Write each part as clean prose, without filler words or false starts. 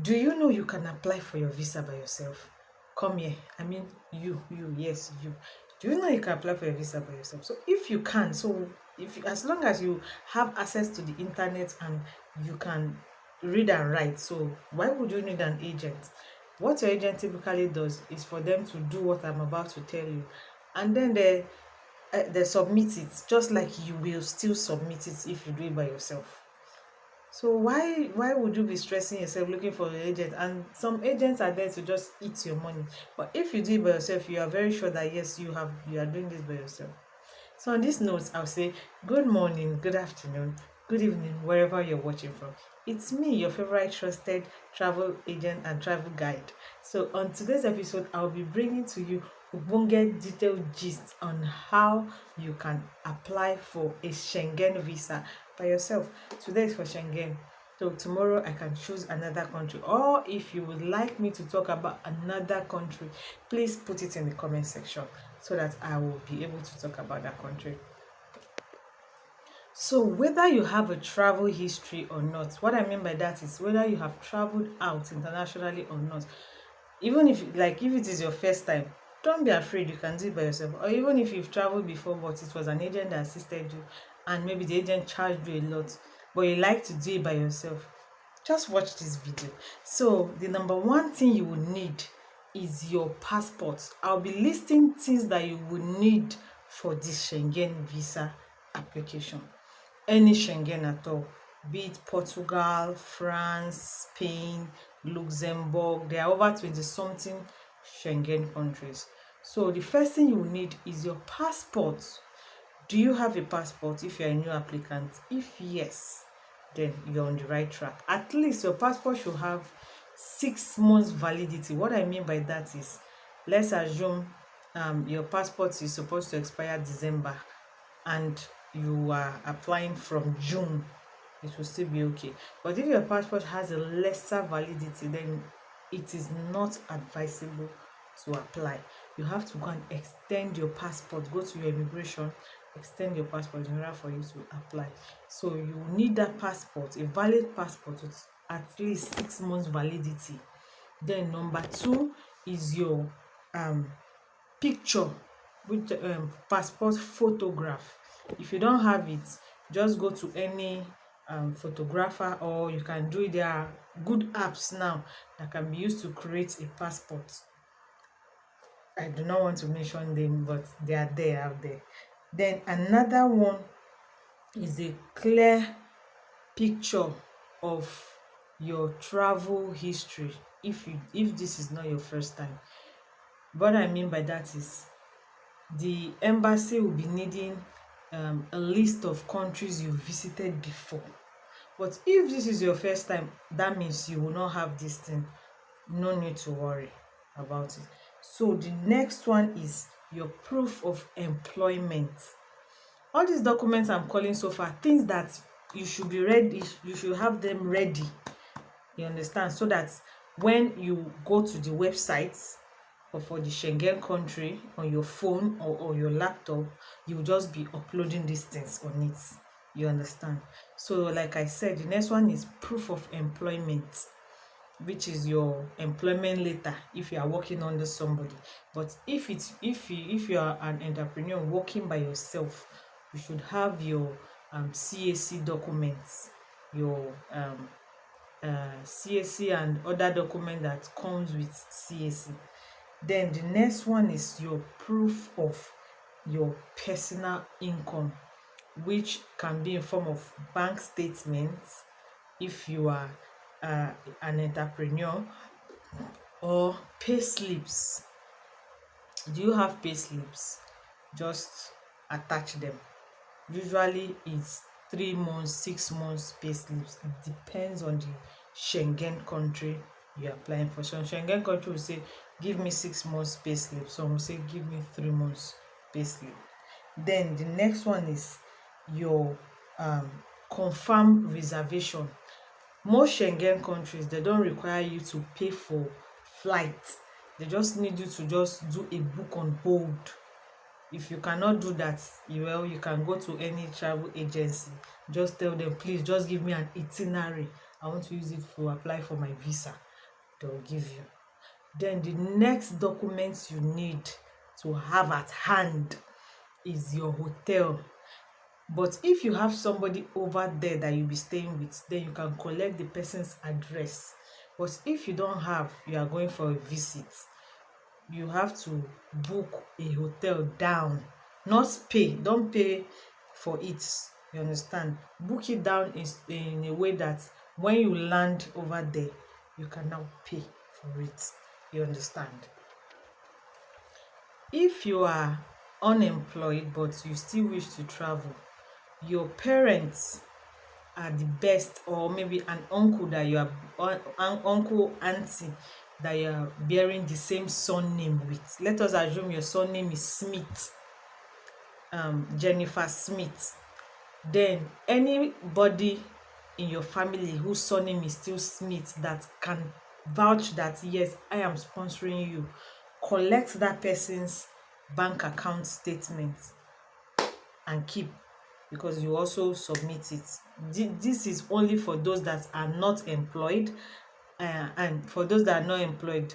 Do you know you can apply for your visa by yourself? Come here. I mean, yes, you. Do you know you can apply for your visa by yourself? So if you can, so if you, as long as you have access to the internet and you can read and write, so why would you need an agent? What your agent typically does is for them to do what I'm about to tell you, and then they submit it, just like you will still submit it if you do it by yourself. So why would you be stressing yourself looking for an agent? And some agents are there to just eat your money. But if you do it by yourself, you are very sure that yes, you are doing this by yourself. So on this note, I'll say good morning, good afternoon, good evening, wherever you're watching from. It's me, your favorite trusted travel agent and travel guide. So on today's episode, I'll be bringing to you Ubunge detailed gist on how you can apply for a Schengen visa by yourself. Today is for Schengen. So tomorrow I can choose another country. Or if you would like me to talk about another country, please put it in the comment section so that I will be able to talk about that country. So whether you have a travel history or not, what I mean by that is whether you have traveled out internationally or not. Even if if it is your first time, don't be afraid, you can do it by yourself. Or even if you've traveled before but it was an agent that assisted you and maybe the agent charged you a lot, but you like to do it by yourself, just watch this video. So the number one thing you will need is your passport. I'll be listing things that you will need for this Schengen visa application. Any Schengen at all, be it Portugal, France, Spain, Luxembourg. There are over 20 something Schengen countries. So the first thing you will need is your passport. Do you have a passport if you're a new applicant? If yes, then you're on the right track. At least your passport should have 6 months validity. What I mean by that is, let's assume your passport is supposed to expire December and you are applying from June, it will still be okay. But if your passport has a lesser validity, then it is not advisable to apply. You have to go and extend your passport, go to your immigration, extend your passport in order for you to apply. So you need that passport, a valid passport with at least 6 months validity. Then number two is your picture, which passport photograph. If you don't have it, just go to any photographer, or you can do it. There are good apps now that can be used to create a passport. I do not want to mention them, but they are there out there. Then another one is a clear picture of your travel history. If this is not your first time, what I mean by that is the embassy will be needing a list of countries you visited before. But if this is your first time, that means you will not have this thing. No need to worry about it. So the next one is your proof of employment. All these documents I'm calling so far, things that you should be ready, you should have them ready. You understand? So that when you go to the website or for the Schengen country on your phone or your laptop, you just be uploading these things on it. You understand? So like I said, the next one is proof of employment, which is your employment letter if you are working under somebody. But if you are an entrepreneur working by yourself, you should have your CAC documents, your CAC and other document that comes with CAC. Then the next one is your proof of your personal income, which can be in form of bank statements if you are an entrepreneur, or pay slips. Do you have pay slips? Just attach them. Usually it's 3 months, 6 months pay slips. It depends on the Schengen country you're applying for. So Schengen country will say, give me 6 months pay slip. Some will say, give me 3 months pay slip. Then the next one is your confirmed reservation. Most Schengen countries, they don't require you to pay for flights. They just need you to just do a book on hold. If you cannot do that, you can go to any travel agency. Just tell them, please just give me an itinerary. I want to use it to apply for my visa. they'll give you. Then the next documents you need to have at hand is your hotel. But if you have somebody over there that you'll be staying with, then you can collect the person's address. But if you don't have, you are going for a visit, you have to book a hotel down, not pay, don't pay for it, you understand. Book it down in a way that when you land over there, you can now pay for it, you understand. If you are unemployed but you still wish to travel, your parents are the best, or maybe an uncle that you are an uncle, auntie that you are bearing the same surname with. Let us assume your surname is Smith, Jennifer Smith. Then anybody in your family whose surname is still Smith that can vouch that yes, I am sponsoring you, collect that person's bank account statement and keep, because you also submit it. This is only for those that are not employed, and for those that are not employed.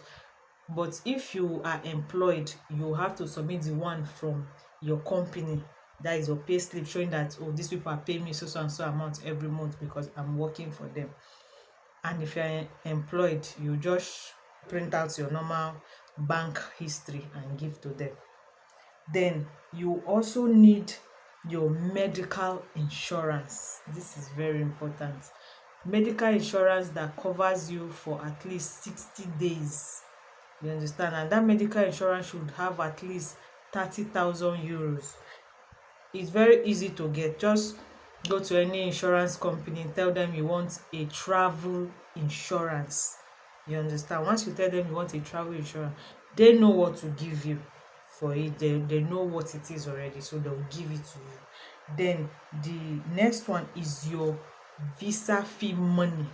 But if you are employed, you have to submit the one from your company, that is your pay slip, showing that, oh, these people are paying me so and so amount every month because I'm working for them. And if you're employed, you just print out your normal bank history and give to them. Then you also need your medical insurance. This is very important. Medical insurance that covers you for at least 60 days, you understand. And that medical insurance should have at least 30,000 euros. It's very easy to get. Just go to any insurance company, tell them you want a travel insurance, you understand. Once you tell them you want a travel insurance, they know what to give you for it. They know what it is already, so they'll give it to you. Then the next one is your visa fee money.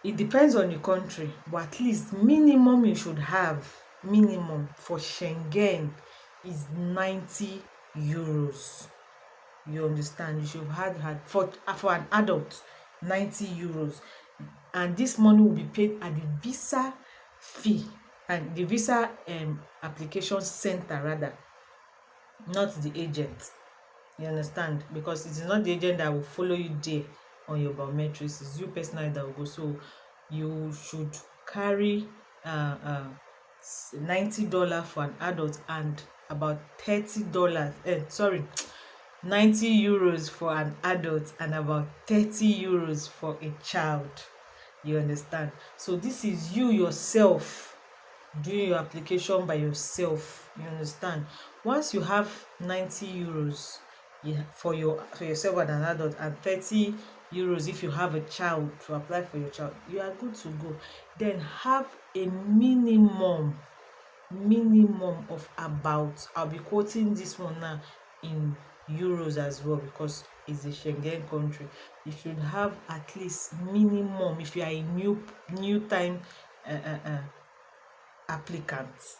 It depends on the country, but at least minimum you should have, minimum for Schengen, is 90 euros. You understand. You should have had for an adult 90 euros, and this money will be paid at the visa fee and the visa application center rather, not the agent, you understand, because it is not the agent that will follow you there on your biometrics. It's you personally that will go. So you should carry $90 for an adult and about $30 90 euros for an adult and about 30 euros for a child, you understand. So this is you yourself doing your application by yourself, you understand. Once you have 90 euros, yeah, for yourself and an adult, and 30 euros if you have a child to apply for your child, you are good to go. Then have a minimum of about, I'll be quoting this one now in euros as well because it's a Schengen country. You should have at least minimum, if you are a new time applicant,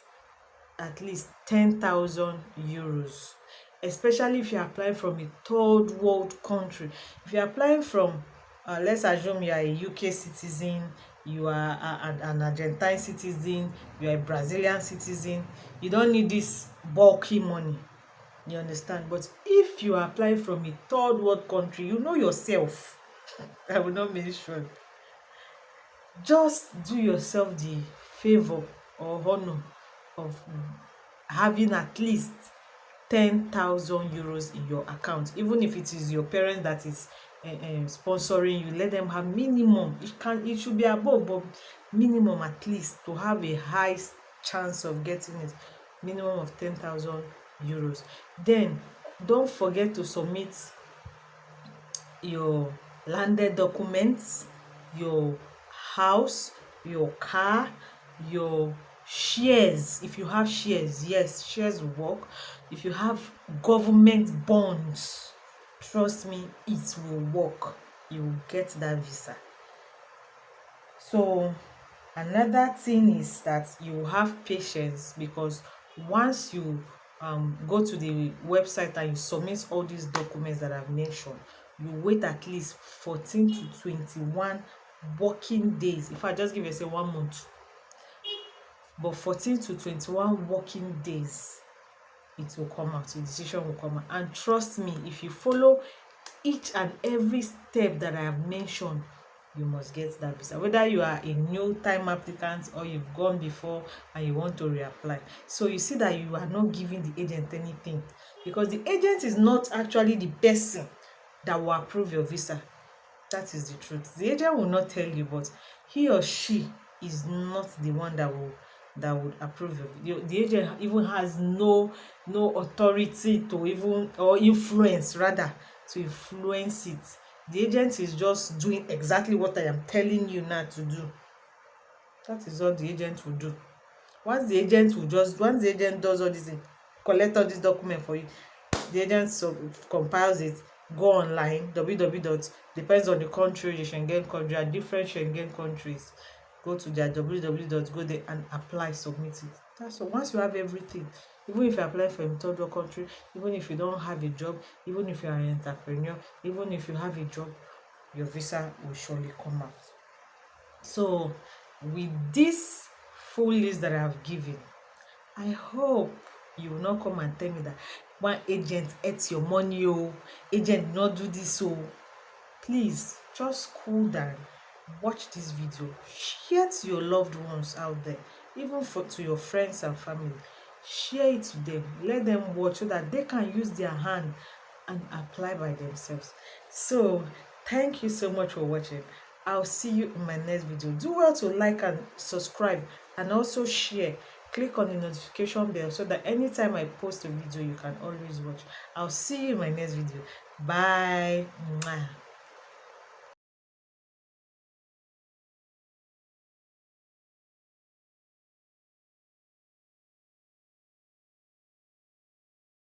at least 10,000 euros, especially if you're applying from a third world country. If you're applying from let's assume you are a UK citizen, you are an Argentine citizen, you are a Brazilian citizen, you don't need this bulky money, you understand. But if you are applying from a third world country, you know yourself, I will not mention, just do yourself the favor or honor of having at least 10,000 euros in your account. Even if it is your parent that is sponsoring you, let them have minimum. It should be above, but minimum at least, to have a high chance of getting it, minimum of 10,000 euros. Then don't forget to submit your landed documents, your house, your car, your shares. If you have shares, yes, shares will work. If you have government bonds, trust me, it will work. You will get that visa. So another thing is that you have patience, because once you go to the website and you submit all these documents that I've mentioned, you wait at least 14 to 21 working days. If I just give you say 1 month, but 14 to 21 working days, it will come out, the decision will come out. And trust me, if you follow each and every step that I have mentioned, you must get that visa, whether you are a new time applicant or you've gone before and you want to reapply. So you see that you are not giving the agent anything, because the agent is not actually the person that will approve your visa. That is the truth. The agent will not tell you, but he or she is not the one that would approve of it. The agent even has no authority to even, or influence rather, to influence it. The agent is just doing exactly what I am telling you now to do. That is all the agent will do. Once the agent does all this thing, collect all this document for you, the agent compiles it, go online, depends on the country, the Schengen country, there are different Schengen countries, go to their go there and apply, submit it. That's all. Once you have everything, even if you apply for a third world country, even if you don't have a job, even if you are an entrepreneur, even if you have a job, your visa will surely come out. So with this full list that I have given, I hope you will not come and tell me that one agent ate your money, oh, agent not do this. Oh, please just cool down, watch this video, share to your loved ones out there, even to your friends and family. Share it to them, let them watch so that they can use their hand and apply by themselves. So thank you so much for watching. I'll see you in my next video. Do well to like and subscribe, and also share. Click on the notification bell so that anytime I post a video, you can always watch. I'll see you in my next video. Bye. Mwah.